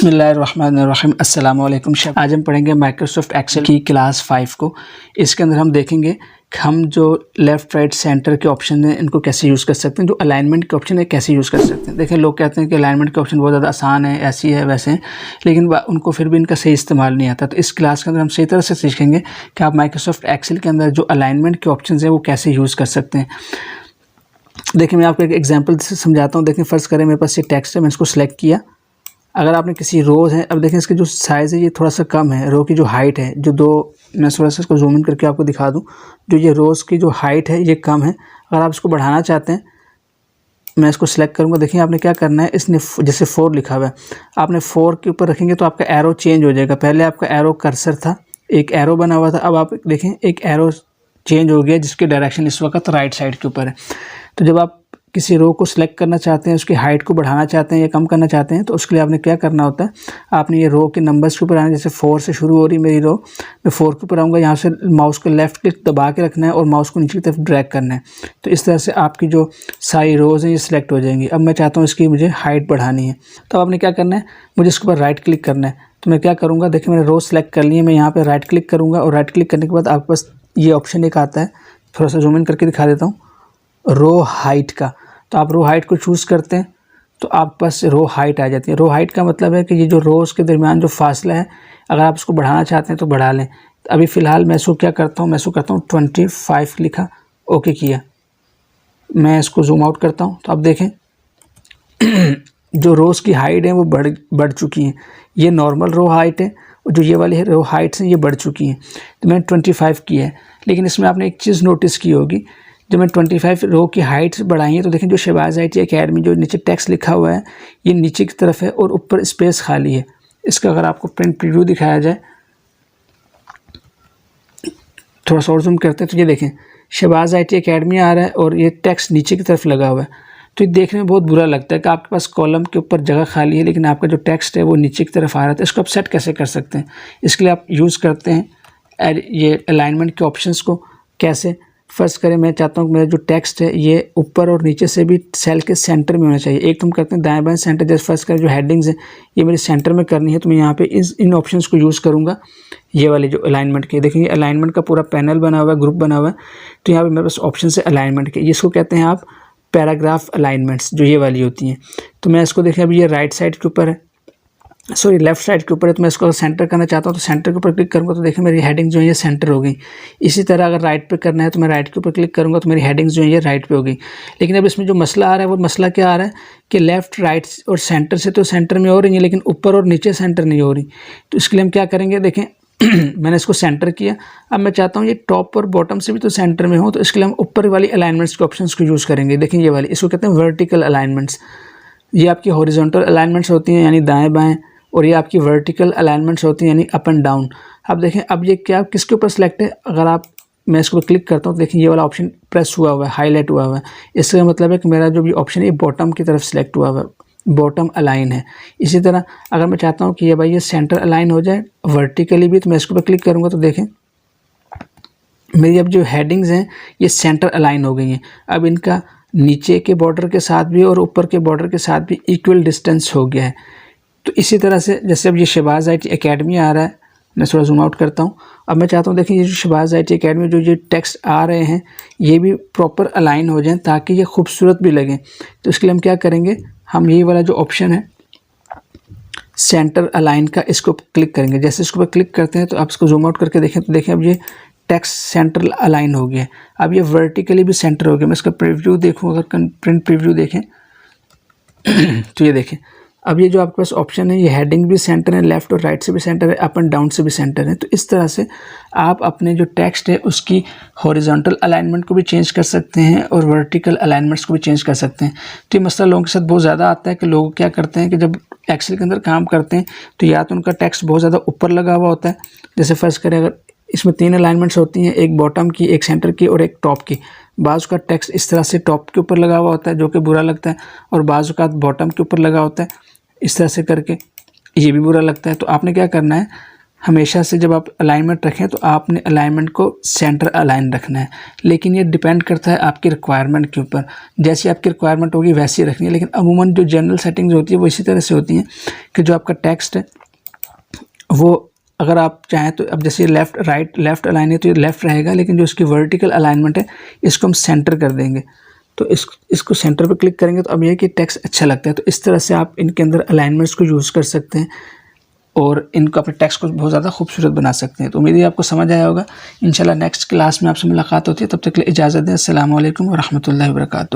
बिस्मिल्लाहिर्रहमानिर्रहीम अस्सलाम वालेकुम। आज हम पढ़ेंगे माइक्रोसॉफ्ट एक्सेल की क्लास 5 को। इसके अंदर हम देखेंगे कि हम जो लेफ़्ट राइट सेंटर के ऑप्शन हैं इनको कैसे यूज़ कर सकते हैं, जो अलाइनमेंट के ऑप्शन है कैसे यूज़ कर सकते हैं। देखिए, लोग कहते हैं कि अलाइनमेंट के ऑप्शन बहुत ज़्यादा आसान है, ऐसी है वैसे हैं, लेकिन उनको फिर भी इनका सही इस्तेमाल नहीं आता। तो इस क्लास के अंदर हम सही तरह से सीखेंगे कि आप माइक्रोसॉफ्ट एक्सेल के अंदर जो अलाइनमेंट के ऑप्शन हैं वो कैसे यूज़ कर सकते हैं। देखिए, मैं आपको एक एग्जाम्पल से समझाता हूँ। देखिए, फ़र्ज़ करें मेरे पास ये टेक्स्ट है, मैंने इसको सेलेक्ट किया। अगर आपने किसी रोज़ है, अब देखें इसके जो साइज़ है ये थोड़ा सा कम है, रो की जो हाइट है जो मैं थोड़ा सा इसको जूम इन करके आपको दिखा दूं, जो ये रोज़ की जो हाइट है ये कम है। अगर आप इसको बढ़ाना चाहते हैं, मैं इसको सिलेक्ट करूंगा। देखिए, आपने क्या करना है, इसने जैसे 4 लिखा हुआ है, आपने 4 के ऊपर रखेंगे तो आपका एरो चेंज हो जाएगा। पहले आपका एरो कर्सर था, एक एरो बना हुआ था, अब आप देखें एक एरो चेंज हो गया जिसकी डायरेक्शन इस वक्त राइट साइड के ऊपर है। तो जब आप किसी रो को सिलेक्ट करना चाहते हैं, उसकी हाइट को बढ़ाना चाहते हैं या कम करना चाहते हैं, तो उसके लिए आपने क्या करना होता है, आपने ये रो के नंबर्स के ऊपर आना। जैसे 4 से शुरू हो रही मेरी रो, मैं 4 के ऊपर आऊँगा, यहाँ से माउस को लेफ़्ट क्लिक दबा के रखना है और माउस को नीचे की तरफ ड्रैग करना है। तो इस तरह से आपकी जो सारी रोज़ हैं ये सिलेक्ट हो जाएंगी। अब मैं चाहता हूँ इसकी मुझे हाइट बढ़ानी है, तो आपने क्या करना है, मुझे इसके ऊपर राइट क्लिक करना है। तो मैं क्या करूँगा, देखिए मैंने रो सेलेक्ट कर ली है, मैं यहाँ पर राइट क्लिक करूँगा और राइट क्लिक करने के बाद आपके पास ये ऑप्शन एक आता है, थोड़ा सा जूम इन करके दिखा देता हूँ, रो हाइट का। तो आप रो हाइट को चूज़ करते हैं तो आप पास रो हाइट आ जाती है। रो हाइट का मतलब है कि ये जो रोज़ के दरमियान जो फासला है, अगर आप इसको बढ़ाना चाहते हैं तो बढ़ा लें। अभी फ़िलहाल मैं इसको क्या करता हूँ, मैं इसको करता हूँ 25 लिखा, ओके किया। मैं इसको जूम आउट करता हूँ तो आप देखें जो रोज़ की हाइट है वो बढ़ चुकी हैं। ये नॉर्मल रो हाइट है और जो ये वाली रो हाइट्स हैं ये बढ़ चुकी हैं। तो मैंने 25 किया है, लेकिन इसमें आपने एक चीज़ नोटिस की होगी, जब मैं 25 रो की हाइट्स बढ़ाई है तो देखें जो शहबाज IT अकेडमी जो नीचे टेक्स्ट लिखा हुआ है ये नीचे की तरफ है और ऊपर स्पेस खाली है। इसका अगर आपको प्रिंट प्रीव्यू दिखाया जाए, थोड़ा सा और जूम करते हैं, तो ये देखें शहबाज IT अकेडमी आ रहा है और ये टेक्स्ट नीचे की तरफ लगा हुआ है। तो ये देखने में बहुत बुरा लगता है कि आपके पास कॉलम के ऊपर जगह खाली है लेकिन आपका जो टेक्स्ट है वो नीचे की तरफ आ रहा है। तो इसको आप सेट कैसे कर सकते हैं, इसके लिए आप यूज़ करते हैं ये अलाइनमेंट के ऑप्शंस को। कैसे, फर्स्ट करें, मैं चाहता हूँ कि मेरा जो टेक्स्ट है ये ऊपर और नीचे से भी सेल के सेंटर में होना चाहिए। एक तुम करते हैं दाएं बाएं सेंटर, जैसे फर्स्ट करें जो हेडिंग्स हैं ये मेरे सेंटर में करनी है, तो मैं यहाँ पे इन ऑप्शंस को यूज़ करूँगा। ये वाले जो अलाइनमेंट के, देखिए अलाइनमेंट का पूरा पैनल बना हुआ है, ग्रुप बना हुआ है। तो यहाँ पे मेरे पास ऑप्शन है अलाइनमेंट के, इसको कहते हैं आप पैराग्राफ अलाइनमेंट्स, जो ये वाली होती हैं। तो मैं इसको देखें, अभी ये राइट साइड के ऊपर है, सॉरी लेफ्ट साइड के ऊपर है, तो मैं इसको सेंटर करना चाहता हूँ तो सेंटर के ऊपर क्लिक करूँगा तो देखिए मेरी हेडिंग जो है ये सेंटर हो गई। इसी तरह अगर राइट पे करना है तो मैं राइट के ऊपर क्लिक करूँगा तो मेरी हेडिंग्स जो है ये राइट पे हो गई। लेकिन अब इसमें जो मसला आ रहा है वो मसला क्या आ रहा है कि लेफ़्ट राइट और सेंटर से तो सेंटर में हो रही है लेकिन ऊपर और नीचे सेंटर नहीं हो रही। तो इसके लिए हम क्या करेंगे, देखें मैंने इसको सेंटर किया, अब मैं चाहता हूँ ये टॉप और बॉटम से भी तो सेंटर में हो, तो इसके लिए हम ऊपर वाली अलाइनमेंट्स के ऑप्शन को यूज़ करेंगे। देखें ये वाली, इसको कहते हैं वर्टिकल अलाइनमेंट्स। ये आपकी हॉरिजॉन्टल अलाइनमेंट्स होती हैं यानी दाएँ बाएँ, और ये आपकी वर्टिकल अलाइनमेंट्स होती हैं यानी अप एंड डाउन। अब देखें, अब ये क्या किसके ऊपर सेलेक्ट है, अगर आप मैं इसको क्लिक करता हूँ तो देखिए ये वाला ऑप्शन प्रेस हुआ हुआ है, हाईलाइट हुआ हुआ है। इसका मतलब है कि मेरा जो भी ऑप्शन है ये बॉटम की तरफ सेलेक्ट हुआ हुआ है, बॉटम अलाइन है। इसी तरह अगर मैं चाहता हूँ कि ये भाई ये सेंटर अलाइन हो जाए वर्टिकली भी, तो मैं इसके ऊपर क्लिक करूँगा तो देखें मेरी अब जो हेडिंग्स हैं ये सेंटर अलाइन हो गई हैं। अब इनका नीचे के बॉर्डर के साथ भी और ऊपर के बॉर्डर के साथ भी इक्वल डिस्टेंस हो गया है। तो इसी तरह से जैसे अब ये शहबाज IT अकेडमी आ रहा है, मैं थोड़ा जूम आउट करता हूँ। अब मैं चाहता हूँ देखिए ये जो शहबाज IT अकेडमी जो ये टेक्स्ट आ रहे हैं ये भी प्रॉपर अलाइन हो जाएं ताकि ये खूबसूरत भी लगें। तो इसके लिए हम क्या करेंगे, हम ये वाला जो ऑप्शन है सेंटर अलाइन का, इसको क्लिक करेंगे। जैसे इसको क्लिक करते हैं तो आप इसको जूम आउट करके देखें तो देखें अब ये टेक्स्ट सेंटर अलाइन हो गया। अब ये वर्टिकली भी सेंटर हो गया। मैं इसका प्रीव्यू देखूँ, अगर प्रिंट प्रीव्यू देखें तो ये देखें अब ये जो आपके पास ऑप्शन है ये हेडिंग भी सेंटर है, लेफ़्ट और राइट से भी सेंटर है, अप एंड डाउन से भी सेंटर है। तो इस तरह से आप अपने जो टेक्स्ट है उसकी हॉरिजॉन्टल अलाइनमेंट को भी चेंज कर सकते हैं और वर्टिकल अलाइनमेंट्स को भी चेंज कर सकते हैं। तो ये मसला लोगों के साथ बहुत ज़्यादा आता है कि लोग क्या करते हैं कि जब एक्सेल के अंदर काम करते हैं तो या तो उनका टेक्स्ट बहुत ज़्यादा ऊपर लगा हुआ होता है, जैसे फर्स्ट करें अगर इसमें 3 अलाइनमेंट्स होती हैं, एक बॉटम की, एक सेंटर की और एक टॉप की। बाज़ का टेक्स्ट इस तरह से टॉप के ऊपर लगा हुआ होता है जो कि बुरा लगता है, और बाज़ का बॉटम के ऊपर लगा होता है इस तरह से करके, ये भी बुरा लगता है। तो आपने क्या करना है, हमेशा से जब आप अलाइनमेंट रखें तो आपने अलाइनमेंट को सेंटर अलाइन रखना है, लेकिन ये डिपेंड करता है आपकी रिक्वायरमेंट के ऊपर। जैसी आपकी रिक्वायरमेंट होगी वैसी ही रखनी है, लेकिन अमूमन जो जनरल सेटिंग्स होती है वो इसी तरह से होती हैं कि जो आपका टेक्स्ट है वो अगर आप चाहें तो अब जैसे लेफ़्ट अलाइन है तो ये लेफ़्ट रहेगा, लेकिन जो इसकी वर्टिकल अलाइनमेंट है इसको हम सेंटर कर देंगे। तो इसको सेंटर पर क्लिक करेंगे तो अब ये कि टेक्स्ट अच्छा लगता है। तो इस तरह से आप इनके अंदर अलाइनमेंट्स को यूज़ कर सकते हैं और इनको अपने टेक्स्ट को बहुत ज़्यादा खूबसूरत बना सकते हैं। तो उम्मीद है आपको समझ आया होगा। इंशाल्लाह नेक्स्ट क्लास में आपसे मुलाकात होती है, तब तक के लिए इजाज़त दें। अस्सलामु अलैकुम व रहमतुल्लाहि व बरकातुहू।